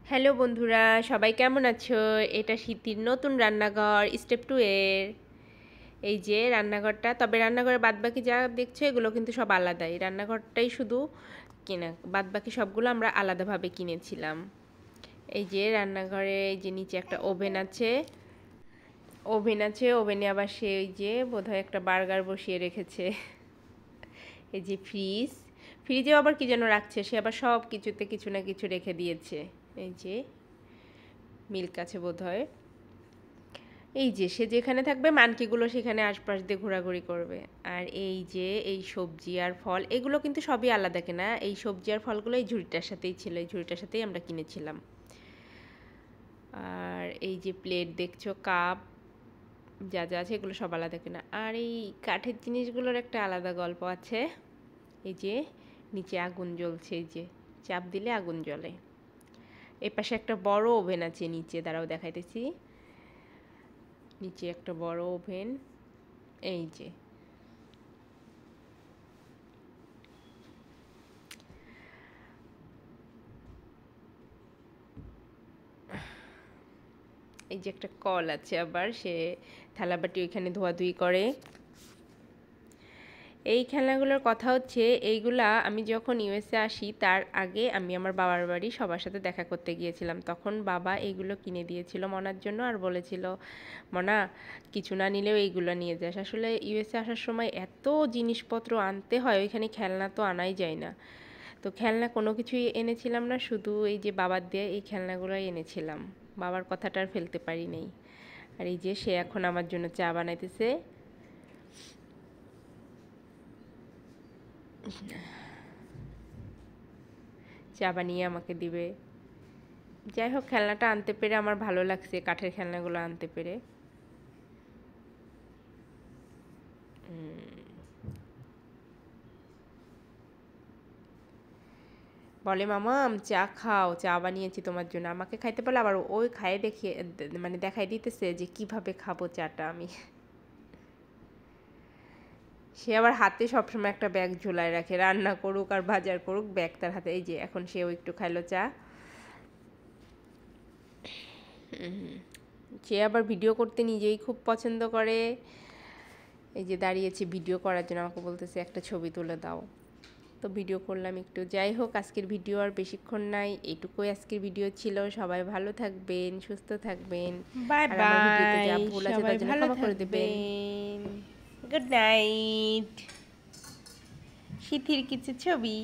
Hello বন্ধুরা, সবাই কেমন আছো? এটা সিদ্ধির নতুন রান্নাঘর স্টেপ 2 এর। এই যে রান্নাঘরটা, তবে রান্নাঘরের বাদবাকি যা দেখছো এগুলো কিন্তু সব আলাদা। এই রান্নাঘরটাই শুধু কেনা, বাদবাকি সবগুলো আমরা আলাদাভাবে কিনেছিলাম। এই যে রান্নাঘরে এই যে নিচে একটা ওভেনে আবার সে ওই যে বোধহয় একটা বার্গার বসিয়ে রেখেছে। এই যে ফ্রিজেও আবার কি যেন রাখছে, সে আবার সব কিছুতে কিছু না কিছু রেখে দিয়েছে। এই যে মিল্ক আছে বোধহয়। এই যে সে যেখানে থাকবে মানকিগুলো সেখানে আশপাশ দিয়ে ঘোরাঘুরি করবে। আর এই যে এই সবজি আর ফল এগুলো কিন্তু সবই আলাদা কেনা। এই সবজি আর ফলগুলো এই ঝুড়িটার সাথেই ছিল, এই ঝুড়িটার সাথেই আমরা কিনেছিলাম। আর এই যে প্লেট দেখছো, কাপ যা যা আছে এগুলো সব আলাদা কেনা। আর এই কাঠের জিনিসগুলোর একটা আলাদা গল্প আছে। এই যে নিচে আগুন জ্বলছে, এই যে চাপ দিলে আগুন জ্বলে। এ পাশে একটা বড় ওভেন আছে নিচে, দাঁড়াও দেখাইতেছি। নিচে একটা বড় ওভেন। এই যে এই যে একটা কল আছে, আবার সে থালাবাটি ওইখানে ধোয়াধুয়ি করে। এই খেলনাগুলোর কথা হচ্ছে, এইগুলা আমি যখন ইউএসএ আসি তার আগে আমি আমার বাবার বাড়ি সবার সাথে দেখা করতে গিয়েছিলাম। তখন বাবা এইগুলো কিনে দিয়েছিল মনার জন্য, আর বলেছিল মনা কিছু না নিলেও এইগুলো নিয়ে যাস। আসলে ইউএসএ আসার সময় এত জিনিসপত্র আনতে হয়, ওইখানে খেলনা তো আনাই যায় না। তো খেলনা কোনো কিছুই এনেছিলাম না, শুধু এই যে বাবার দিয়ে এই খেলনাগুলোই এনেছিলাম। বাবার কথাটা আর ফেলতে পারি নাই। আর এই যে সে এখন আমার জন্য চা বানাইতেছে। চা বানিয়ে আমাকে দিবে। যাই হোক, খেলনাটা আনতে পেরে আমার ভালো লাগছে, কাঠের খেলনাগুলো আনতে পেরে। বলে মামা চা খাও, চা বানিয়েছি তোমার জন্য। আমাকে খাইতে পারলে আবার ওই খায়ে দেখিয়ে মানে দেখাই দিতেছে যে কিভাবে খাবো চাটা আমি। সে আবার হাতে সবসময় একটা ব্যাগ ঝোলায় রাখে, রান্না করুক আর বাজার করুক ব্যাগ তার হাতে। এই যে এখন সেও একটু খাইলো চা। সে আবার ভিডিও করতে নিজেই খুব পছন্দ করে। এই যে দাঁড়িয়েছে ভিডিও করার জন্য, আমাকে বলতেছে একটা ছবি তুলে দাও। তো ভিডিও করলাম একটু। যাই হোক, আজকের ভিডিও আর বেশিক্ষণ নাই, এইটুকুই আজকের ভিডিও ছিল। সবাই ভালো থাকবেন, সুস্থ থাকবেন। বাই আর আমার ভিডিওতে বাই, যা ভুল আছে সবাই তার জন্য ভালো ক্ষমা করে দেবেন। থাকবেন। Good night. সিথির কিছু ছবি।